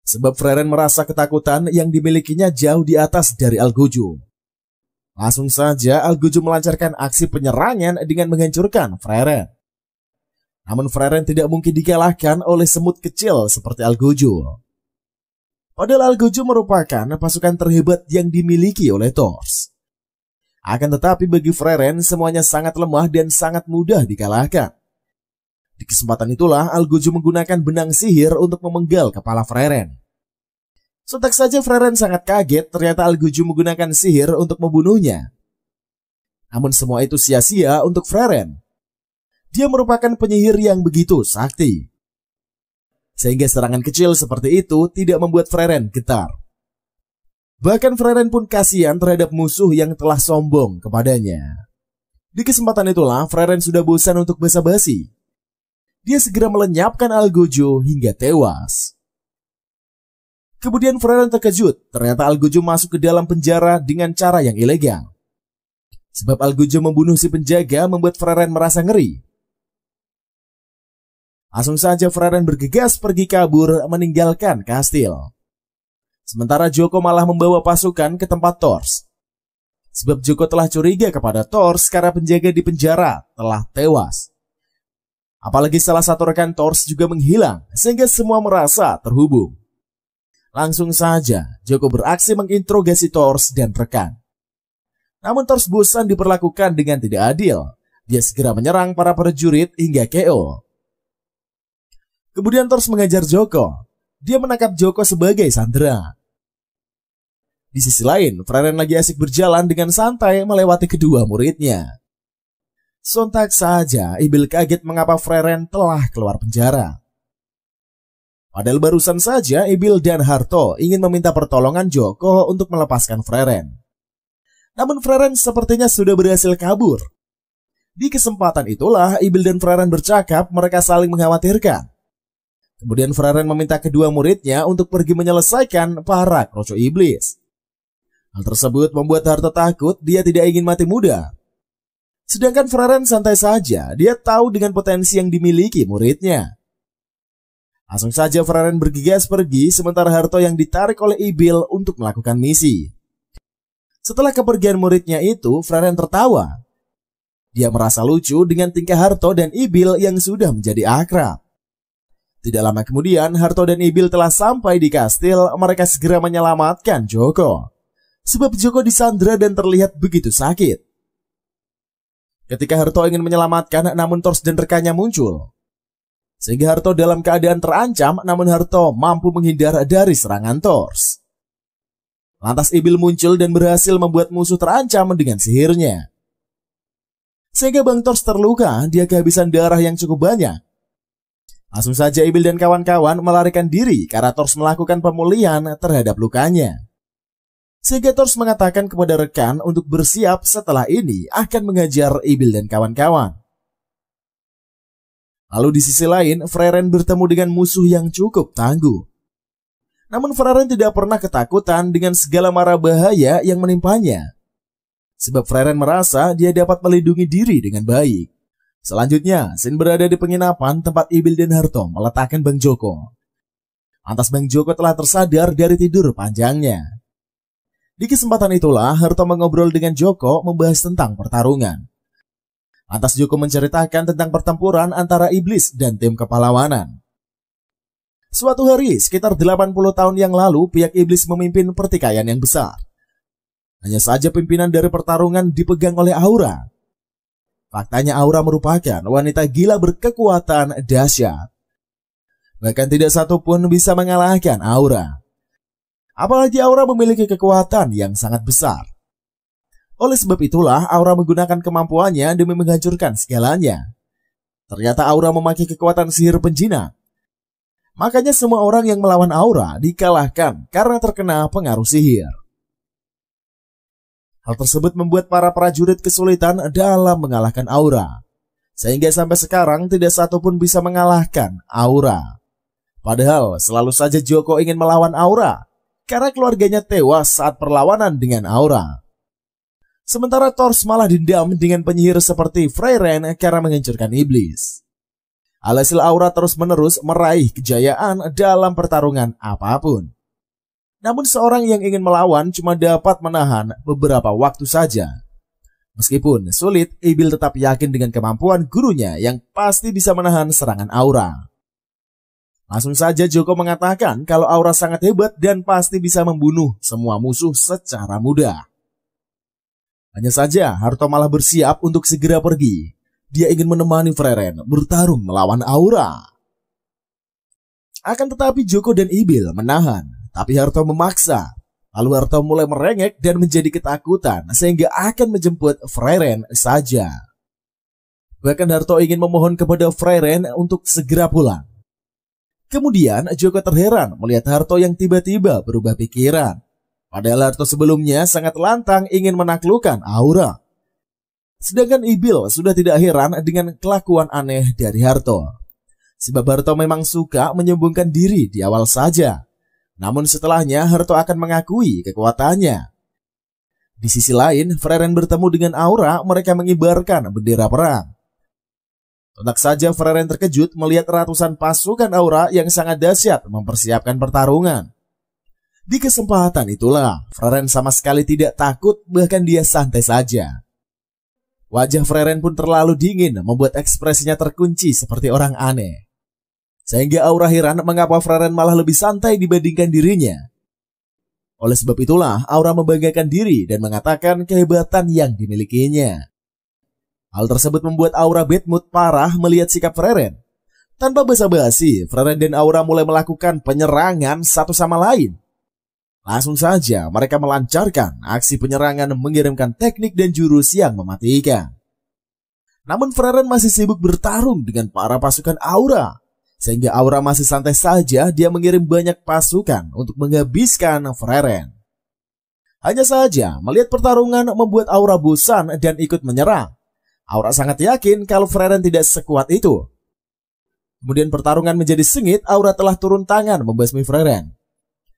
Speaker 1: Sebab Freren merasa ketakutan yang dimilikinya jauh di atas dari Algojo. Langsung saja Algojo melancarkan aksi penyerangan dengan menghancurkan Freren. Namun Freren tidak mungkin dikalahkan oleh semut kecil seperti Algojo. Padahal Algojo merupakan pasukan terhebat yang dimiliki oleh Thors. Akan tetapi bagi Freren semuanya sangat lemah dan sangat mudah dikalahkan. Di kesempatan itulah Algojo menggunakan benang sihir untuk memenggal kepala Freren. Sontak saja Freren sangat kaget ternyata Algojo menggunakan sihir untuk membunuhnya. Namun semua itu sia-sia untuk Freren. Dia merupakan penyihir yang begitu sakti. Sehingga serangan kecil seperti itu tidak membuat Freren getar. Bahkan Freren pun kasihan terhadap musuh yang telah sombong kepadanya. Di kesempatan itulah Freren sudah bosan untuk basa-basi. Dia segera melenyapkan Algojo hingga tewas. Kemudian Freren terkejut, ternyata Algojo masuk ke dalam penjara dengan cara yang ilegal. Sebab Algojo membunuh si penjaga membuat Freren merasa ngeri. Langsung saja Freren bergegas pergi kabur meninggalkan kastil. Sementara Joko malah membawa pasukan ke tempat Thors. sebab Joko telah curiga kepada Thors karena penjaga di penjara telah tewas. Apalagi salah satu rekan Thors juga menghilang, sehingga semua merasa terhubung. Langsung saja Joko beraksi menginterogasi Thors dan rekan. Namun Thors bosan diperlakukan dengan tidak adil. Dia segera menyerang para prajurit hingga KO. Kemudian Thors mengajar Joko. Dia menangkap Joko sebagai sandera. Di sisi lain, Frieren lagi asik berjalan dengan santai melewati kedua muridnya. Sontak saja Ibil kaget mengapa Frieren telah keluar penjara. Padahal barusan saja Ibil dan Harto ingin meminta pertolongan Joko untuk melepaskan Frieren. Namun Frieren sepertinya sudah berhasil kabur. Di kesempatan itulah Ibil dan Frieren bercakap, mereka saling mengkhawatirkan. Kemudian Frieren meminta kedua muridnya untuk pergi menyelesaikan para kroco iblis. Hal tersebut membuat Harto takut, dia tidak ingin mati muda. Sedangkan Frieren santai saja, dia tahu dengan potensi yang dimiliki muridnya. Langsung saja Frieren bergegas pergi, sementara Harto yang ditarik oleh Ibil untuk melakukan misi. Setelah kepergian muridnya itu, Frieren tertawa. Dia merasa lucu dengan tingkah Harto dan Ibil yang sudah menjadi akrab. Tidak lama kemudian, Harto dan Ibil telah sampai di kastil. Mereka segera menyelamatkan Joko, sebab Joko disandra dan terlihat begitu sakit. Ketika Harto ingin menyelamatkan, namun Thors dan rekannya muncul. Sehingga Harto dalam keadaan terancam, namun Harto mampu menghindar dari serangan Thors. Lantas Ibil muncul dan berhasil membuat musuh terancam dengan sihirnya. Sehingga Bang Thors terluka, dia kehabisan darah yang cukup banyak. Langsung saja Ibil dan kawan-kawan melarikan diri karena Thors melakukan pemulihan terhadap lukanya. Sehingga Thors mengatakan kepada rekan untuk bersiap setelah ini akan mengajar Ibil dan kawan-kawan. Lalu di sisi lain, Frieren bertemu dengan musuh yang cukup tangguh. Namun Frieren tidak pernah ketakutan dengan segala mara bahaya yang menimpanya. Sebab Frieren merasa dia dapat melindungi diri dengan baik. Selanjutnya, Sin berada di penginapan tempat Ibil dan Harto meletakkan Bang Joko. Lantas Bang Joko telah tersadar dari tidur panjangnya. Di kesempatan itulah Harto mengobrol dengan Joko membahas tentang pertarungan. Lantas Joko menceritakan tentang pertempuran antara iblis dan tim kepahlawanan. Suatu hari, sekitar 80 tahun yang lalu, pihak iblis memimpin pertikaian yang besar. Hanya saja pimpinan dari pertarungan dipegang oleh Aura. Faktanya Aura merupakan wanita gila berkekuatan dahsyat. Bahkan tidak satu pun bisa mengalahkan Aura. Apalagi Aura memiliki kekuatan yang sangat besar. Oleh sebab itulah Aura menggunakan kemampuannya demi menghancurkan segalanya. Ternyata Aura memakai kekuatan sihir penjinak. Makanya semua orang yang melawan Aura dikalahkan karena terkena pengaruh sihir. Hal tersebut membuat para prajurit kesulitan dalam mengalahkan Aura. Sehingga sampai sekarang tidak satu pun bisa mengalahkan Aura. Padahal selalu saja Joko ingin melawan Aura karena keluarganya tewas saat perlawanan dengan Aura. Sementara Thors malah dendam dengan penyihir seperti Frieren karena menghancurkan iblis. Alhasil Aura terus-menerus meraih kejayaan dalam pertarungan apapun. Namun seorang yang ingin melawan cuma dapat menahan beberapa waktu saja. Meskipun sulit, Ibil tetap yakin dengan kemampuan gurunya yang pasti bisa menahan serangan Aura. Langsung saja Joko mengatakan kalau Aura sangat hebat dan pasti bisa membunuh semua musuh secara mudah. Hanya saja Harto malah bersiap untuk segera pergi. Dia ingin menemani Frieren bertarung melawan Aura. Akan tetapi Joko dan Ibil menahan, tapi Harto memaksa. Lalu Harto mulai merengek dan menjadi ketakutan sehingga akan menjemput Frieren saja. Bahkan Harto ingin memohon kepada Frieren untuk segera pulang. Kemudian Joko terheran melihat Harto yang tiba-tiba berubah pikiran. Padahal Harto sebelumnya sangat lantang ingin menaklukkan Aura. Sedangkan Ibil sudah tidak heran dengan kelakuan aneh dari Harto. Sebab Harto memang suka menyembunyikan diri di awal saja. Namun setelahnya Harto akan mengakui kekuatannya. Di sisi lain, Frieren bertemu dengan Aura, mereka mengibarkan bendera perang. Tentu saja Frieren terkejut melihat ratusan pasukan Aura yang sangat dahsyat mempersiapkan pertarungan. Di kesempatan itulah, Freren sama sekali tidak takut, bahkan dia santai saja. Wajah Freren pun terlalu dingin, membuat ekspresinya terkunci seperti orang aneh. Sehingga Aura heran mengapa Freren malah lebih santai dibandingkan dirinya. Oleh sebab itulah, Aura membanggakan diri dan mengatakan kehebatan yang dimilikinya. Hal tersebut membuat Aura bad mood parah melihat sikap Freren. Tanpa basa-basi, Freren dan Aura mulai melakukan penyerangan satu sama lain. Langsung saja mereka melancarkan aksi penyerangan mengirimkan teknik dan jurus yang mematikan. Namun Freren masih sibuk bertarung dengan para pasukan Aura. Sehingga Aura masih santai saja, dia mengirim banyak pasukan untuk menghabiskan Freren. Hanya saja melihat pertarungan membuat Aura bosan dan ikut menyerang. Aura sangat yakin kalau Freren tidak sekuat itu. Kemudian pertarungan menjadi sengit, Aura telah turun tangan membasmi Freren.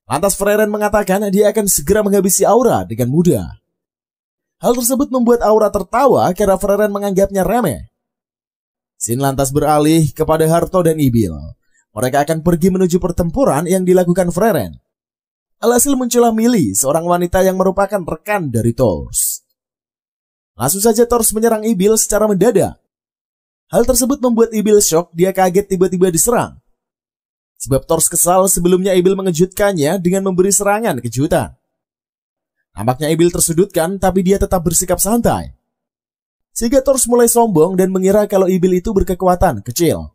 Speaker 1: Lantas Freren mengatakan dia akan segera menghabisi Aura dengan mudah. Hal tersebut membuat Aura tertawa karena Freren menganggapnya remeh. Scene lantas beralih kepada Harto dan Ibil. Mereka akan pergi menuju pertempuran yang dilakukan Freren. Alhasil muncullah Millie, seorang wanita yang merupakan rekan dari Thors. Langsung saja Thors menyerang Ibil secara mendadak. Hal tersebut membuat Ibil shock, dia kaget tiba-tiba diserang. Sebab Thors kesal sebelumnya Ibil mengejutkannya dengan memberi serangan kejutan. Nampaknya Ibil tersudutkan, tapi dia tetap bersikap santai. Sehingga Thors mulai sombong dan mengira kalau Ibil itu berkekuatan kecil.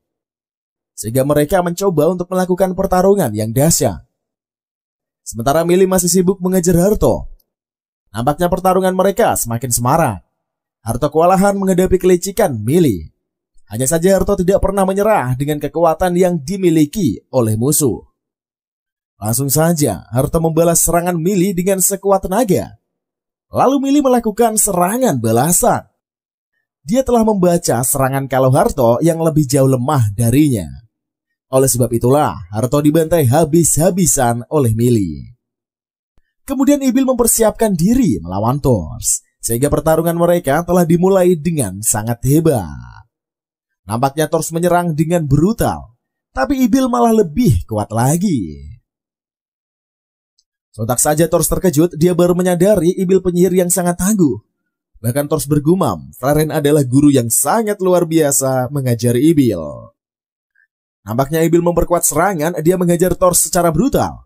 Speaker 1: Sehingga mereka mencoba untuk melakukan pertarungan yang dahsyat. Sementara Millie masih sibuk mengejar Harto. Nampaknya pertarungan mereka semakin semarak. Harto kewalahan menghadapi kelicikan Millie. Hanya saja Harto tidak pernah menyerah dengan kekuatan yang dimiliki oleh musuh. Langsung saja Harto membalas serangan Millie dengan sekuat tenaga. Lalu Millie melakukan serangan balasan. Dia telah membaca serangan kalau Harto yang lebih jauh lemah darinya. Oleh sebab itulah Harto dibantai habis-habisan oleh Millie. Kemudian Ibil mempersiapkan diri melawan Thors. Sehingga pertarungan mereka telah dimulai dengan sangat hebat. Nampaknya Thors menyerang dengan brutal, tapi Ibil malah lebih kuat lagi. Sontak saja Thors terkejut, dia baru menyadari Ibil penyihir yang sangat tangguh. Bahkan Thors bergumam, Freren adalah guru yang sangat luar biasa mengajari Ibil. Nampaknya Ibil memperkuat serangan, dia menghajar Thors secara brutal.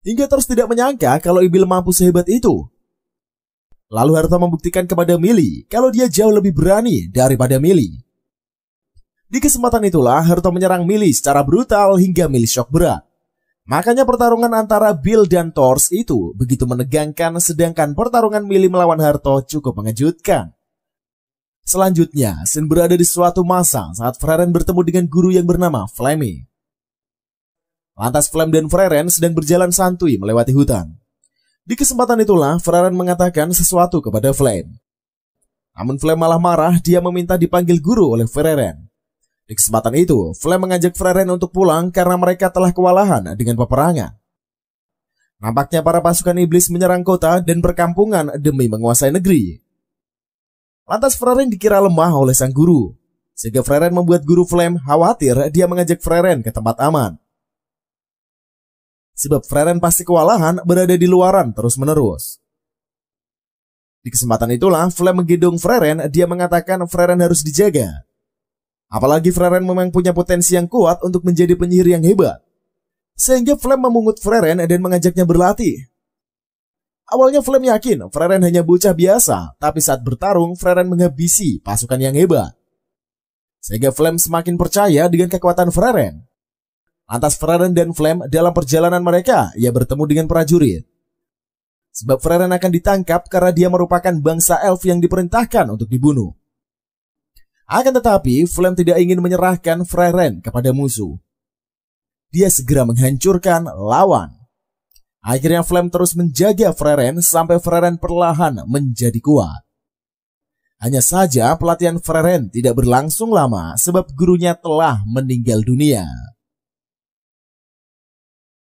Speaker 1: Hingga Thors tidak menyangka kalau Ibil mampu sehebat itu. Lalu Harto membuktikan kepada Millie kalau dia jauh lebih berani daripada Millie. Di kesempatan itulah Harto menyerang Millie secara brutal hingga Millie shock berat. Makanya pertarungan antara Bill dan Thors itu begitu menegangkan, sedangkan pertarungan Millie melawan Harto cukup mengejutkan. Selanjutnya, scene berada di suatu masa saat Freren bertemu dengan guru yang bernama Flemmy. Lantas Flem dan Freren sedang berjalan santuy melewati hutan. Di kesempatan itulah Freren mengatakan sesuatu kepada Flem. Namun Flem malah marah, dia meminta dipanggil guru oleh Freren. Di kesempatan itu, Flem mengajak Freren untuk pulang karena mereka telah kewalahan dengan peperangan. Nampaknya para pasukan iblis menyerang kota dan perkampungan demi menguasai negeri. Lantas Freren dikira lemah oleh sang guru, sehingga Freren membuat guru Flem khawatir, dia mengajak Freren ke tempat aman. Sebab Freren pasti kewalahan berada di luaran terus-menerus. Di kesempatan itulah Flem menggendong Freren, dia mengatakan Freren harus dijaga. Apalagi Freren memang punya potensi yang kuat untuk menjadi penyihir yang hebat. Sehingga Flem memungut Freren dan mengajaknya berlatih. Awalnya Flem yakin Freren hanya bocah biasa, tapi saat bertarung Freren menghabisi pasukan yang hebat. Sehingga Flem semakin percaya dengan kekuatan Freren. Lantas Freren dan Flem dalam perjalanan mereka, ia bertemu dengan prajurit. Sebab Freren akan ditangkap karena dia merupakan bangsa elf yang diperintahkan untuk dibunuh. Akan tetapi, Flem tidak ingin menyerahkan Freren kepada musuh. Dia segera menghancurkan lawan. Akhirnya Flem terus menjaga Freren sampai Freren perlahan menjadi kuat. Hanya saja pelatihan Freren tidak berlangsung lama sebab gurunya telah meninggal dunia.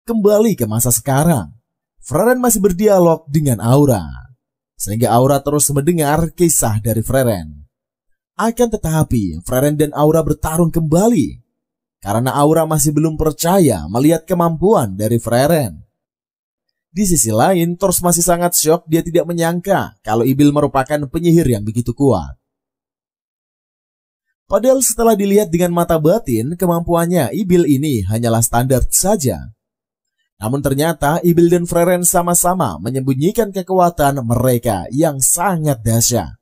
Speaker 1: Kembali ke masa sekarang, Freren masih berdialog dengan Aura. Sehingga Aura terus mendengar kisah dari Freren. Akan tetapi, Freren dan Aura bertarung kembali. Karena Aura masih belum percaya melihat kemampuan dari Freren. Di sisi lain, Thors masih sangat syok. Dia tidak menyangka kalau Ibil merupakan penyihir yang begitu kuat. Padahal setelah dilihat dengan mata batin, kemampuannya Ibil ini hanyalah standar saja. Namun ternyata Ibil dan Freren sama-sama menyembunyikan kekuatan mereka yang sangat dahsyat.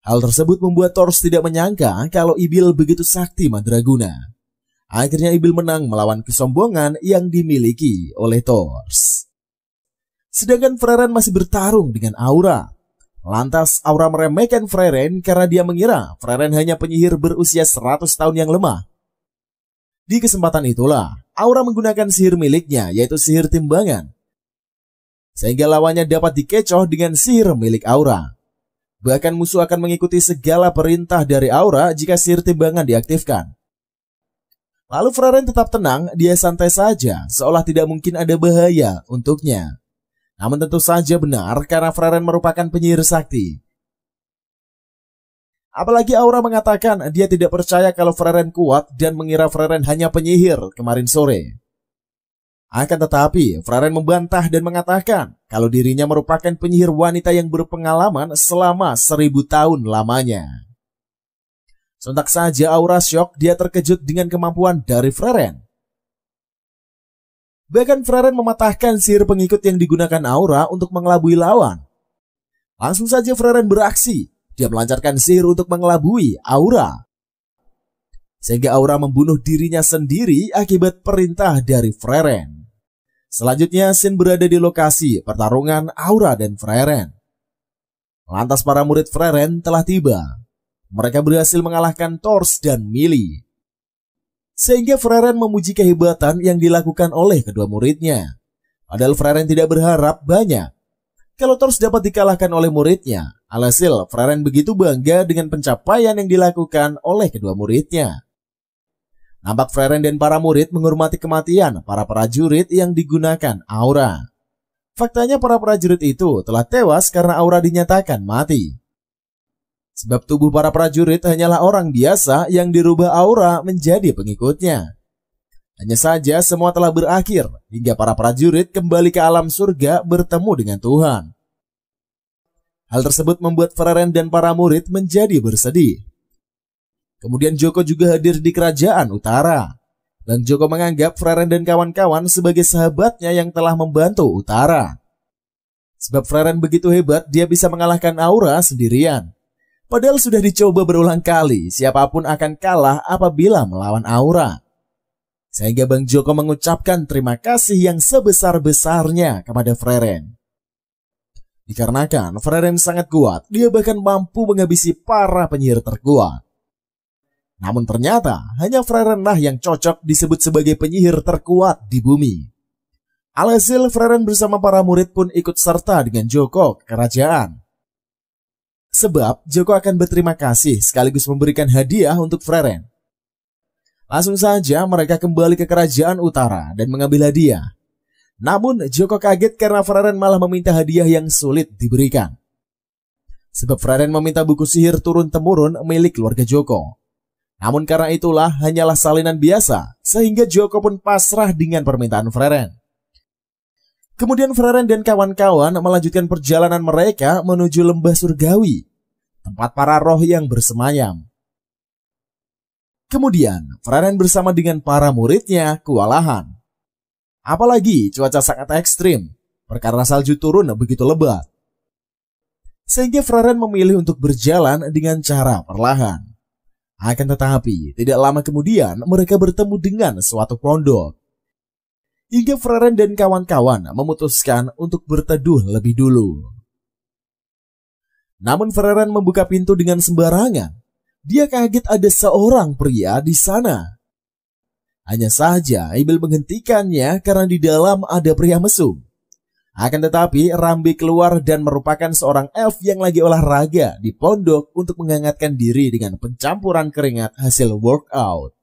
Speaker 1: Hal tersebut membuat Thors tidak menyangka kalau Ibil begitu sakti mandraguna. Akhirnya Ibil menang melawan kesombongan yang dimiliki oleh Thors. Sedangkan Freren masih bertarung dengan Aura. Lantas Aura meremehkan Freren karena dia mengira Freren hanya penyihir berusia 100 tahun yang lemah. Di kesempatan itulah Aura menggunakan sihir miliknya, yaitu sihir timbangan. Sehingga lawannya dapat dikecoh dengan sihir milik Aura. Bahkan musuh akan mengikuti segala perintah dari Aura jika sihir timbangan diaktifkan. Lalu Freren tetap tenang, dia santai saja, seolah tidak mungkin ada bahaya untuknya. Namun tentu saja benar karena Freren merupakan penyihir sakti. Apalagi Aura mengatakan dia tidak percaya kalau Freren kuat dan mengira Freren hanya penyihir kemarin sore. Akan tetapi Freren membantah dan mengatakan kalau dirinya merupakan penyihir wanita yang berpengalaman selama 1000 tahun lamanya. Sontak saja Aura syok, dia terkejut dengan kemampuan dari Freren. Bahkan Freren mematahkan sihir pengikut yang digunakan Aura untuk mengelabui lawan. Langsung saja Freren beraksi. Dia melancarkan sihir untuk mengelabui Aura. Sehingga Aura membunuh dirinya sendiri akibat perintah dari Freren. Selanjutnya Sin berada di lokasi pertarungan Aura dan Freren. Lantas para murid Freren telah tiba. Mereka berhasil mengalahkan Thors dan Mili. Sehingga Freren memuji kehebatan yang dilakukan oleh kedua muridnya. Padahal Freren tidak berharap banyak. Kalau Thors dapat dikalahkan oleh muridnya, alhasil Freren begitu bangga dengan pencapaian yang dilakukan oleh kedua muridnya. Nampak Freren dan para murid menghormati kematian para prajurit yang digunakan Aura. Faktanya para prajurit itu telah tewas karena Aura dinyatakan mati. Sebab tubuh para prajurit hanyalah orang biasa yang dirubah Aura menjadi pengikutnya. Hanya saja semua telah berakhir hingga para prajurit kembali ke alam surga bertemu dengan Tuhan. Hal tersebut membuat Freren dan para murid menjadi bersedih. Kemudian Joko juga hadir di kerajaan utara. Dan Joko menganggap Freren dan kawan-kawan sebagai sahabatnya yang telah membantu utara. Sebab Freren begitu hebat, dia bisa mengalahkan Aura sendirian. Padahal sudah dicoba berulang kali, siapapun akan kalah apabila melawan Aura. Sehingga Bang Joko mengucapkan terima kasih yang sebesar-besarnya kepada Freren. Dikarenakan Freren sangat kuat, dia bahkan mampu menghabisi para penyihir terkuat. Namun ternyata hanya Frerenlah yang cocok disebut sebagai penyihir terkuat di bumi. Alhasil Freren bersama para murid pun ikut serta dengan Joko ke kerajaan. Sebab Joko akan berterima kasih sekaligus memberikan hadiah untuk Freren. Langsung saja mereka kembali ke kerajaan utara dan mengambil hadiah. Namun Joko kaget karena Freren malah meminta hadiah yang sulit diberikan. Sebab Freren meminta buku sihir turun-temurun milik keluarga Joko. Namun karena itulah hanyalah salinan biasa, sehingga Joko pun pasrah dengan permintaan Freren. Kemudian Freren dan kawan-kawan melanjutkan perjalanan mereka menuju lembah surgawi, tempat para roh yang bersemayam. Kemudian Freren bersama dengan para muridnya kewalahan. Apalagi cuaca sangat ekstrim, perkara salju turun begitu lebat. Sehingga Freren memilih untuk berjalan dengan cara perlahan. Akan tetapi tidak lama kemudian mereka bertemu dengan suatu pondok. Hingga Freren dan kawan-kawan memutuskan untuk berteduh lebih dulu. Namun Freren membuka pintu dengan sembarangan. Dia kaget ada seorang pria di sana. Hanya saja Ibil menghentikannya karena di dalam ada pria mesum. Akan tetapi Rambe keluar dan merupakan seorang elf yang lagi olahraga di pondok untuk menghangatkan diri dengan pencampuran keringat hasil workout.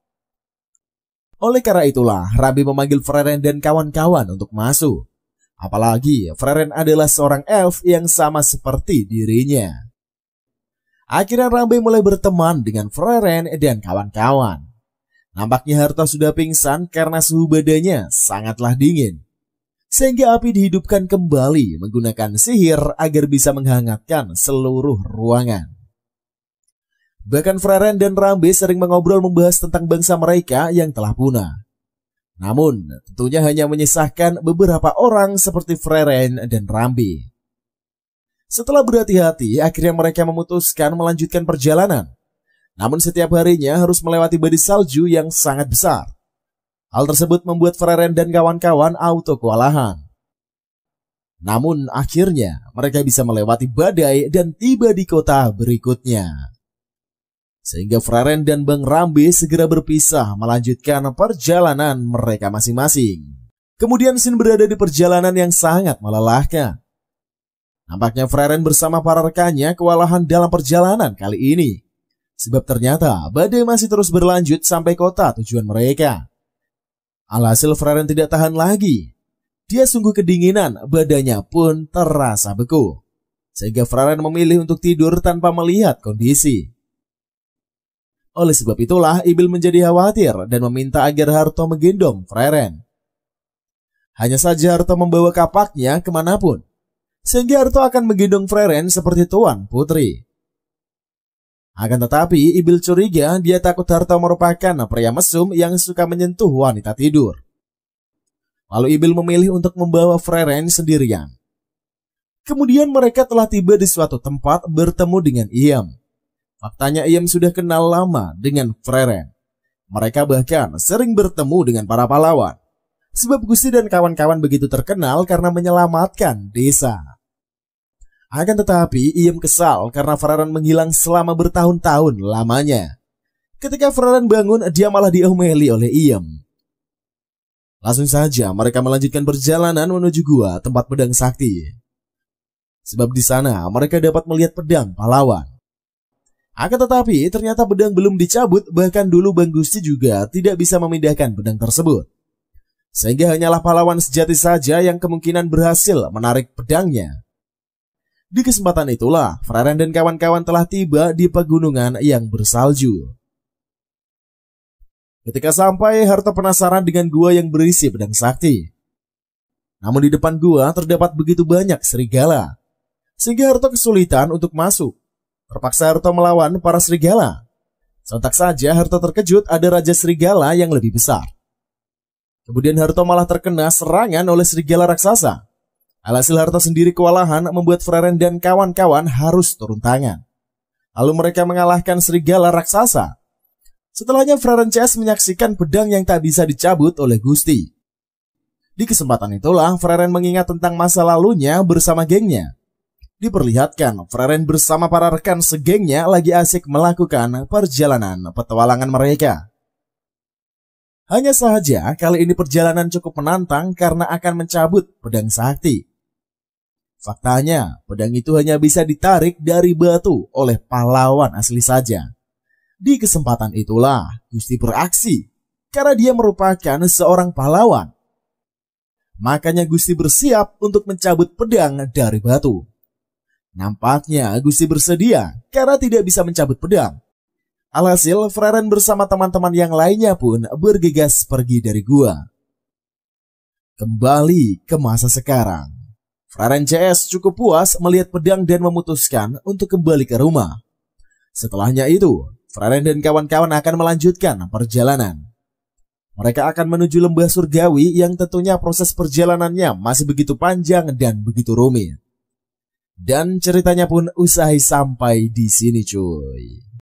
Speaker 1: Oleh karena itulah Rambe memanggil Freren dan kawan-kawan untuk masuk. Apalagi Freren adalah seorang elf yang sama seperti dirinya. Akhirnya Rambe mulai berteman dengan Freren dan kawan-kawan. Nampaknya Harta sudah pingsan karena suhu badannya sangatlah dingin. sehingga api dihidupkan kembali menggunakan sihir agar bisa menghangatkan seluruh ruangan. Bahkan Freren dan Rambe sering mengobrol membahas tentang bangsa mereka yang telah punah. Namun, tentunya hanya menyisahkan beberapa orang seperti Freren dan Rambe. Setelah berhati-hati, akhirnya mereka memutuskan melanjutkan perjalanan. Namun setiap harinya harus melewati badai salju yang sangat besar. Hal tersebut membuat Freren dan kawan-kawan auto kewalahan. Namun akhirnya mereka bisa melewati badai dan tiba di kota berikutnya. Sehingga Freren dan Bang Rambe segera berpisah melanjutkan perjalanan mereka masing-masing. Kemudian Sin berada di perjalanan yang sangat melelahkan. Nampaknya Freren bersama para rekannya kewalahan dalam perjalanan kali ini. Sebab ternyata badai masih terus berlanjut sampai kota tujuan mereka. Alhasil Freren tidak tahan lagi. Dia sungguh kedinginan, badannya pun terasa beku. Sehingga Freren memilih untuk tidur tanpa melihat kondisi. Oleh sebab itulah Ibil menjadi khawatir dan meminta agar Harto menggendong Freren. Hanya saja Harto membawa kapaknya kemanapun, sehingga Harto akan menggendong Freren seperti tuan putri. Akan tetapi Ibil curiga dia takut Harto merupakan pria mesum yang suka menyentuh wanita tidur. Lalu Ibil memilih untuk membawa Freren sendirian. Kemudian mereka telah tiba di suatu tempat bertemu dengan Iem. Faktanya Iem sudah kenal lama dengan Freren. Mereka bahkan sering bertemu dengan para pahlawan. Sebab Gusti dan kawan-kawan begitu terkenal karena menyelamatkan desa. Akan tetapi Iem kesal karena Freren menghilang selama bertahun-tahun lamanya. Ketika Freren bangun, dia malah diomeli oleh Iem. Langsung saja mereka melanjutkan perjalanan menuju gua tempat pedang sakti. Sebab di sana mereka dapat melihat pedang pahlawan. Akan tetapi ternyata pedang belum dicabut, bahkan dulu Bang Gusti juga tidak bisa memindahkan pedang tersebut. Sehingga hanyalah pahlawan sejati saja yang kemungkinan berhasil menarik pedangnya. Di kesempatan itulah Freren dan kawan-kawan telah tiba di pegunungan yang bersalju. Ketika sampai, Harto penasaran dengan gua yang berisi pedang sakti. Namun di depan gua terdapat begitu banyak serigala, sehingga Harto kesulitan untuk masuk. Terpaksa Harto melawan para serigala. Sontak saja Harto terkejut ada Raja Serigala yang lebih besar. Kemudian Harto malah terkena serangan oleh serigala raksasa. Alhasil Harto sendiri kewalahan membuat Freren dan kawan-kawan harus turun tangan. Lalu mereka mengalahkan serigala raksasa. Setelahnya Freren CS menyaksikan pedang yang tak bisa dicabut oleh Gusti. Di kesempatan itulah Freren mengingat tentang masa lalunya bersama gengnya. Diperlihatkan Freren bersama para rekan segengnya lagi asik melakukan perjalanan petualangan mereka. Hanya saja kali ini perjalanan cukup menantang karena akan mencabut pedang sakti. Faktanya pedang itu hanya bisa ditarik dari batu oleh pahlawan asli saja. Di kesempatan itulah Gusti beraksi karena dia merupakan seorang pahlawan. Makanya Gusti bersiap untuk mencabut pedang dari batu. Nampaknya Gusti bersedia karena tidak bisa mencabut pedang. Alhasil Freren bersama teman-teman yang lainnya pun bergegas pergi dari gua. Kembali ke masa sekarang, Freren CS cukup puas melihat pedang dan memutuskan untuk kembali ke rumah. Setelahnya itu, Freren dan kawan-kawan akan melanjutkan perjalanan. Mereka akan menuju lembah surgawi yang tentunya proses perjalanannya masih begitu panjang dan begitu rumit. Dan ceritanya pun usai sampai di sini cuy.